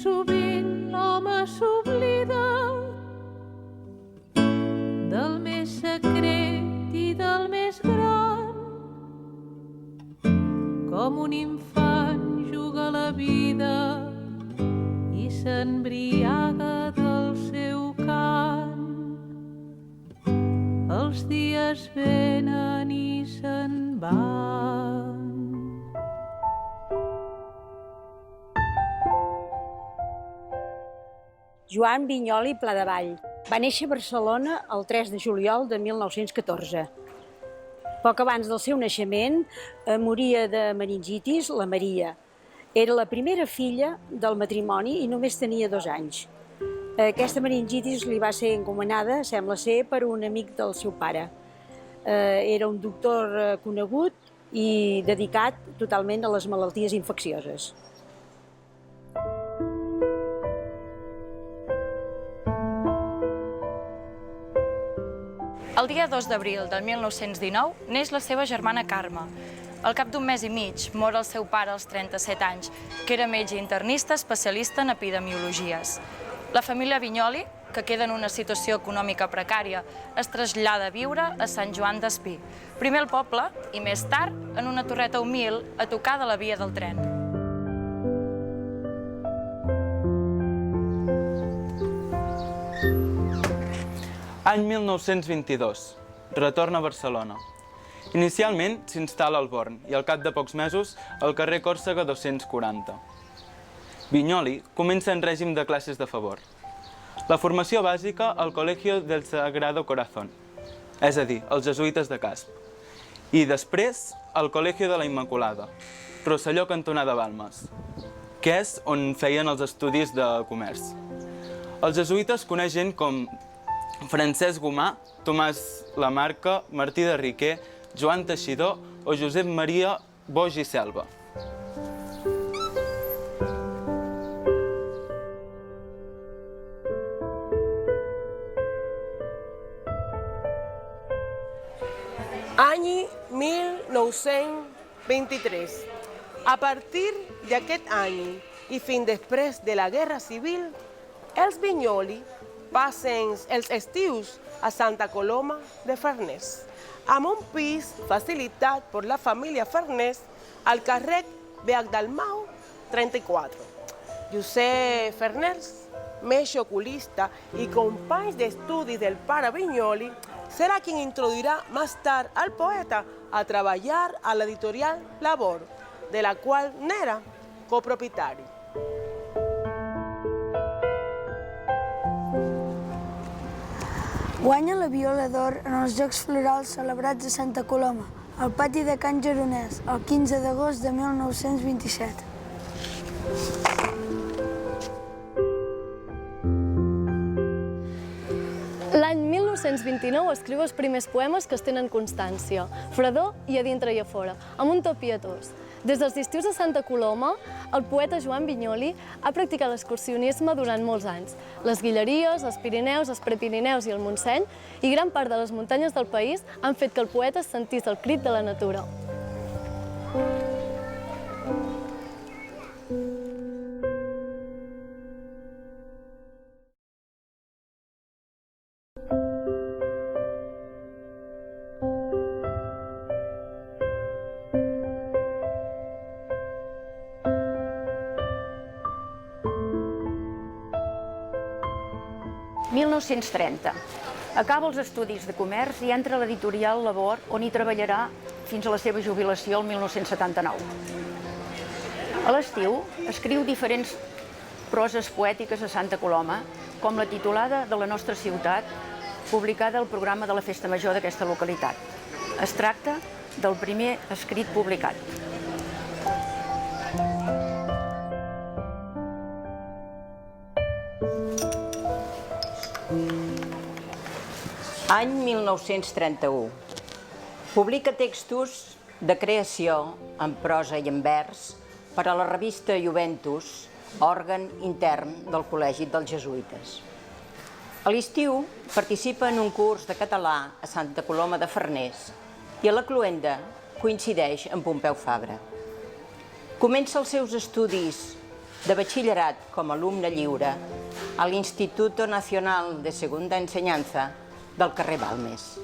sovint l'home s'oblida del més secret i del més gran. Com un infant juga la vida i s'embriaga del seu cant. Els dies venen i se'n van. Joan Vinyoli Pladevall va néixer a Barcelona el 3 de juliol de 1914. Poc abans del seu naixement moria de meningitis la Maria. Era la primera filla del matrimoni i només tenia 2 anys. Aquesta meningitis li va ser encomanada, sembla ser, per un amic del seu pare. Era un doctor conegut i dedicat totalment a les malalties infeccioses. El dia 2 d'abril del 1919 neix la seva germana Carme. Al cap d'un mes i mig mor el seu pare als 37 anys, que era metge internista especialista en epidemiologies. La família Vinyoli, que queda en una situació econòmica precària, es trasllada a viure a Sant Joan d'Espí, primer al poble i més tard en una torreta humil a tocar de la via del tren. Any 1922. Retorna a Barcelona. Inicialment s'instal·la al Born i al cap de pocs mesos al carrer Còrsega 240. Vinyoli comença en règim de classes de favor. La formació bàsica al Colegio del Sagrado Corazón, és a dir, els jesuïtes de Casp. I després al Colegio de la Immaculada, Rosselló cantonada Balmes, que és on feien els estudis de comerç. Els jesuïtes coneix gent com Francesc Gomà, Tomàs Lamarca, Martí de Riquer, Joan Teixidor o Josep Maria Boix i Selva. Any 1923. A partir d'aquest any i fins després de la Guerra Civil, els Vinyoli passen els estius a Santa Coloma de Farners, amb un pis facilitat per la família Farners al carrer Beat Dalmau 34. Josep Farners, metge oculista i company d'estudis del pare Vinyoli, serà quien introduirà més tard al poeta a treballar a l'editorial Labor, de la qual n'era copropietari. Guanya la Viola d'Or en els Jocs Florals celebrats a Santa Coloma, al pati de Can Geronès, el 15 d'agost de 1927. L'any 1929 escriu els primers poemes que es tenen constància, Fredor i A dintre i a fora, amb un to pietós. Des dels estius a Santa Coloma, el poeta Joan Vinyoli ha practicat l'excursionisme durant molts anys. Les Guilleries, els Pirineus, els Prepirineus i el Montseny i gran part de les muntanyes del país han fet que el poeta sentís el crit de la natura. Acaba els estudis de comerç i entra a l'editorial Labor, on hi treballarà fins a la seva jubilació el 1979. A l'estiu escriu diferents proses poètiques a Santa Coloma, com la titulada de la nostra ciutat, publicada al programa de la Festa Major d'aquesta localitat. Es tracta del primer escrit publicat. Any 1931. Publica textos de creació en prosa i en vers per a la revista Juventus, òrgan intern del Col·legi dels Jesuïtes. A l'estiu participa en un curs de català a Santa Coloma de Farners i a la cloenda coincideix amb Pompeu Fabra. Comença els seus estudis de batxillerat com a alumne lliure a l'Instituto Nacional de Segunda Enseñanza del carrer Balmes.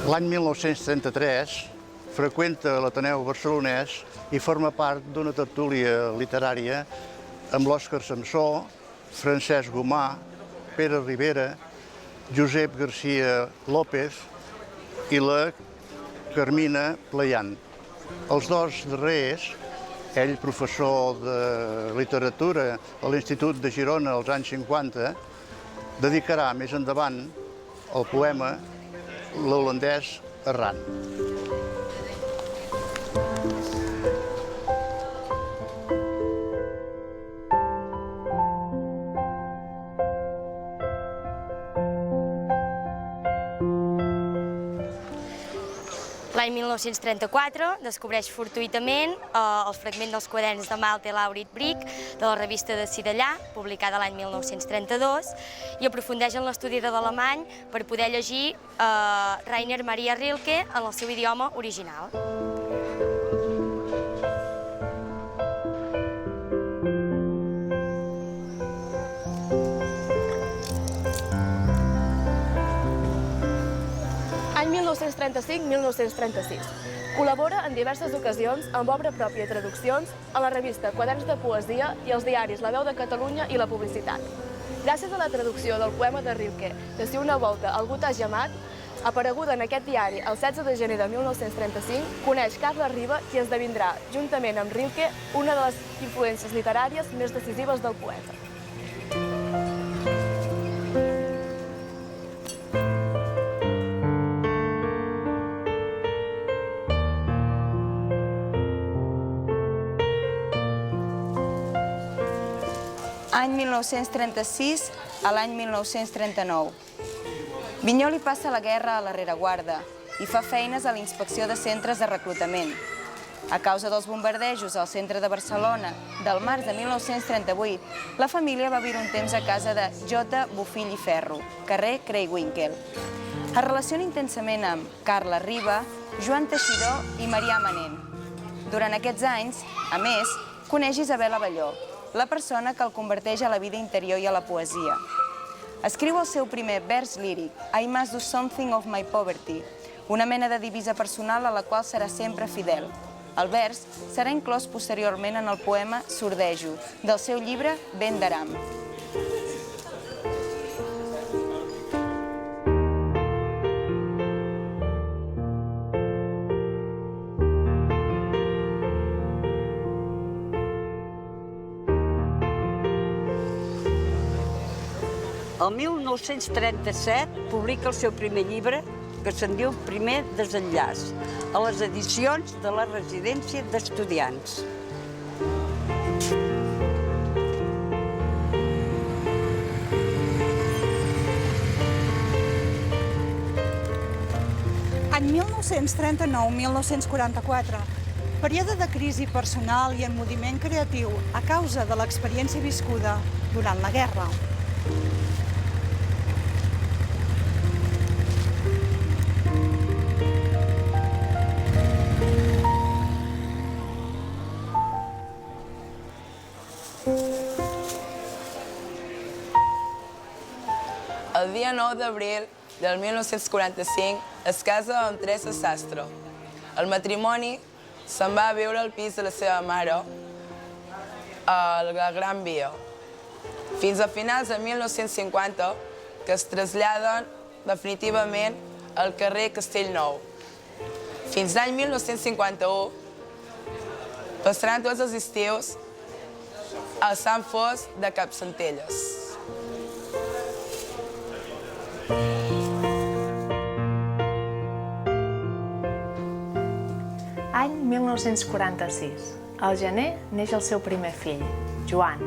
L'any 1933 freqüenta l'Ateneu Barcelonès i forma part d'una tertúlia literària amb l'Òscar Samsó, Francesc Gomà, Pere Ribera, Josep García López i la Carmina Pleiant. Els dos darrers, ell professor de literatura a l'Institut de Girona als anys 50, dedicarà més endavant el poema L'holandès errant. L'any 1934 descobreix fortuïtament el fragment dels quaderns de Malte Laurit Brich de la revista de Cidellà, publicada l'any 1932, i aprofundeix en l'estudi de l'alemany per poder llegir Rainer Maria Rilke en el seu idioma original. Any 1935-1936. Col·labora en diverses ocasions amb obra pròpia i traduccions a la revista Quaderns de Poesia i als diaris La Veu de Catalunya i La Publicitat. Gràcies a la traducció del poema de Rilke, de Si una volta algú t'ha gemat, apareguda en aquest diari el 16 de gener de 1935, coneix Carles Riba, qui esdevindrà, juntament amb Rilke, una de les influències literàries més decisives del poeta. Any 1936 a l'any 1939. Vinyoli passa la guerra a la rereguarda i fa feines a la inspecció de centres de reclutament. A causa dels bombardejos al centre de Barcelona del març de 1938, la família va viure un temps a casa de J. Bofill i Ferro, carrer Creuwinckel. Es relaciona intensament amb Carles Riba, Joan Teixidor i Marià Manent. Durant aquests anys, a més, coneix Isabel Abelló, la persona que el converteix a la vida interior i a la poesia. Escriu el seu primer vers líric, I must do something of my poverty, una mena de divisa personal a la qual serà sempre fidel. El vers serà inclòs posteriorment en el poema Sordejo, del seu llibre Vent d'Aram. El 1937 publica el seu primer llibre, que se'n diu Primer desenllaç, a les edicions de la Residència d'Estudiants. Any 1939-1944, període de crisi personal i emmudiment creatiu a causa de l'experiència viscuda durant la guerra. El dia 9 d'abril del 1945 es casa amb Teresa Sastre. El matrimoni se'n va a viure al pis de la seva mare a la Gran Via, fins a finals de 1950, que es traslladen definitivament al carrer Castellnou. Fins l'any 1951 passaran tots els estius a Sant Fost de Capcentelles. Any 1946. Al gener neix el seu primer fill, Joan.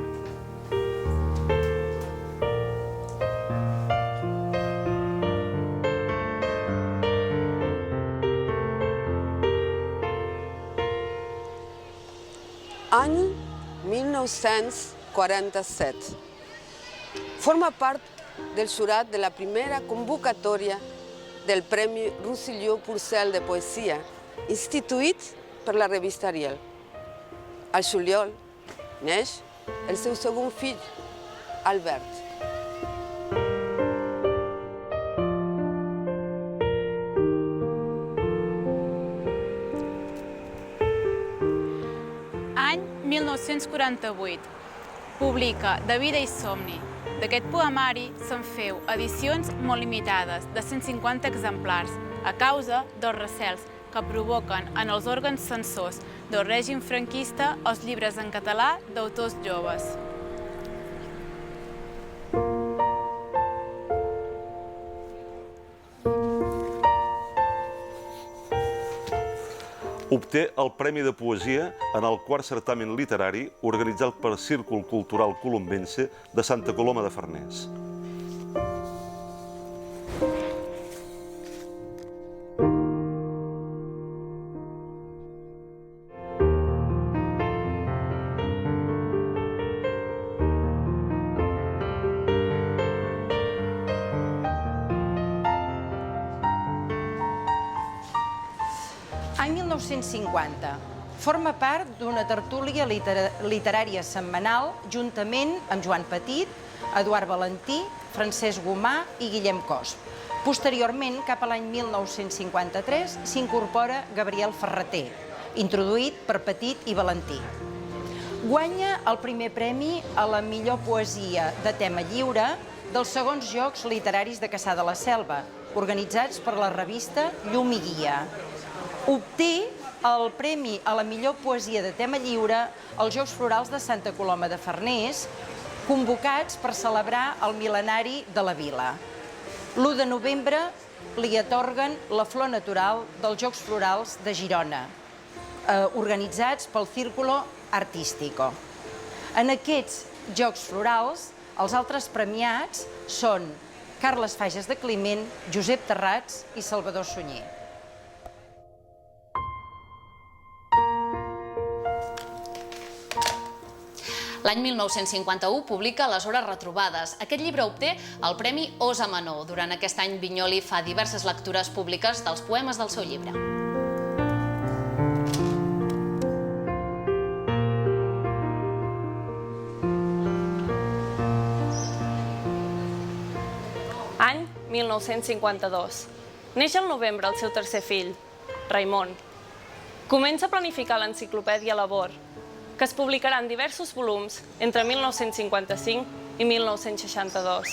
Any 1947. Forma part del jurat de la primera convocatòria del Premi Rosselló-Porcel de Poesia, instituït per la revista Ariel. Al juliol neix el seu segon fill, Albert. Any 1948. Publica De vida i somni. D'aquest poemari se'n feu edicions molt limitades, de 150 exemplars, a causa dels recels que provoquen en els òrgans censors del règim franquista els llibres en català d'autors joves. Obté el Premi de Poesia en el quart certamen literari organitzat pel Círcul Cultural Colombense de Santa Coloma de Farners. Any 1950. Forma part d'una tertúlia literària setmanal juntament amb Joan Petit, Eduard Valentí, Francesc Gomà i Guillem Cosp. Posteriorment, cap a l'any 1953, s'incorpora Gabriel Ferrater, introduït per Petit i Valentí. Guanya el primer premi a la millor poesia de tema lliure dels segons Jocs Literaris de Cassà de la Selva, organitzats per la revista Llum i Guia. Obté el premi a la millor poesia de tema lliure als Jocs Florals de Santa Coloma de Farners, convocats per celebrar el mil·lenari de la vila. L'1 de novembre li atorguen la flor natural dels Jocs Florals de Girona, organitzats pel Círculo Artístico. En aquests Jocs Florals, els altres premiats són Carles Fages de Climent, Josep Terrats i Salvador Sunyer. L'any 1951 publica Les hores retrobades. Aquest llibre obté el Premi Osa Menor. Durant aquest any, Vinyoli fa diverses lectures públiques dels poemes del seu llibre. Any 1952. Neix al novembre el seu tercer fill, Raimon. Comença a planificar l'enciclopèdia Labor, que es publicarà en diversos volums entre 1955 i 1962.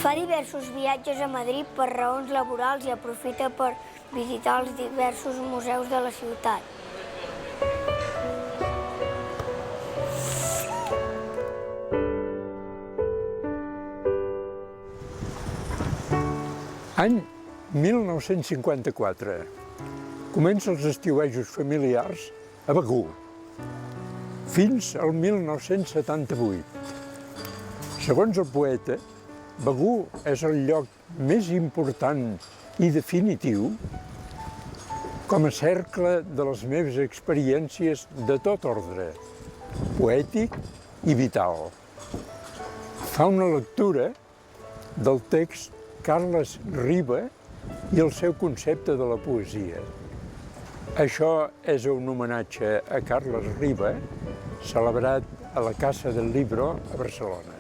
Fa diversos viatges a Madrid per raons laborals i aprofita per visitar els diversos museus de la ciutat. Any 1954. Comença els estiuejos familiars a Begur, fins al 1978. Segons el poeta, Begur és el lloc més important i definitiu com a cercle de les meves experiències de tot ordre, poètic i vital. Fa una lectura del text Carles Riba i el seu concepte de la poesia. Això és un homenatge a Carles Riba, celebrat a la Casa del Libro a Barcelona.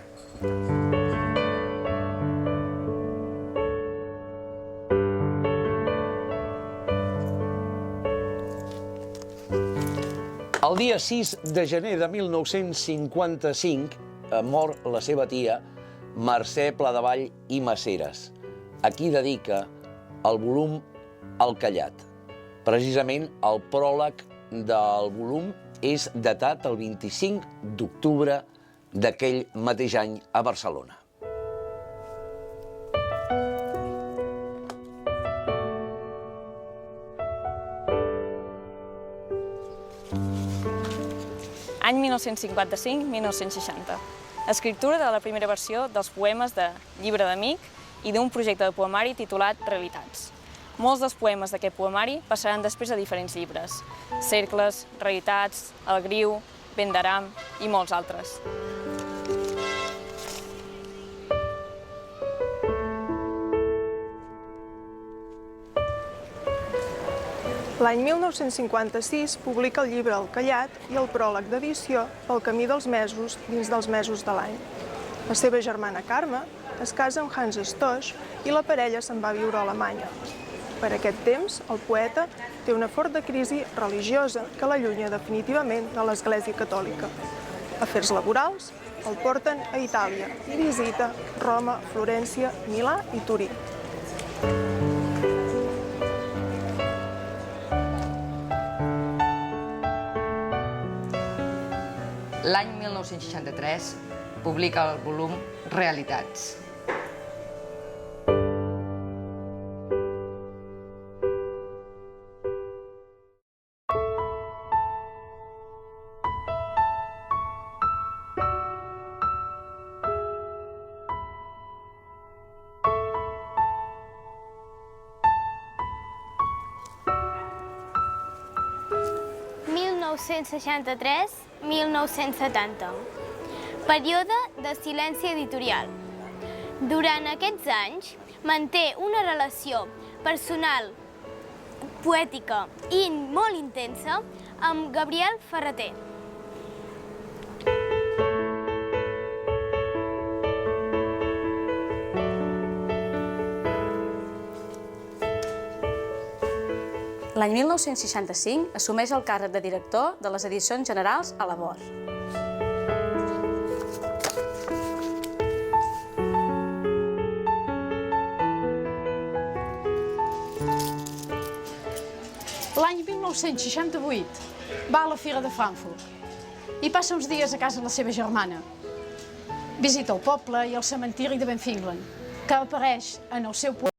El dia 6 de gener de 1955 mor la seva tia, Mercè Pladevall i Maceres, a qui dedica el volum El Callat. Precisament el pròleg del volum és datat el 25 d'octubre d'aquell mateix any a Barcelona. Any 1955-1960. Escriptura de la primera versió dels poemes de Llibre d'Amic i d'un projecte de poemari titulat Realitats. Molts dels poemes d'aquest poemari passaran després a diferents llibres: Cercles, Realitats, El Griu, Vent d'Aram i molts altres. L'any 1956 publica el llibre El Callat i el pròleg d'edició Pel camí dels mesos dins dels mesos de l'any. La seva germana Carme es casa amb Hans Stosch i la parella se'n va a viure a Alemanya. Per aquest temps, el poeta té una forta crisi religiosa que l'allunya definitivament de l'Església Catòlica. Afers laborals el porten a Itàlia i visita Roma, Florència, Milà i Turí. L'any 1963 publica el volum Realitats. (1963-1970). Període de silenci editorial. Durant aquests anys manté una relació personal, poètica i molt intensa amb Gabriel Ferrater. L'any 1965 assumeix el càrrec de director de les Edicions Generals a Labor. L'any 1968 va a la Fira de Frankfurt i passa uns dies a casa de la seva germana. Visita el poble i el cementiri de Benfinglen, que apareix en el seu poema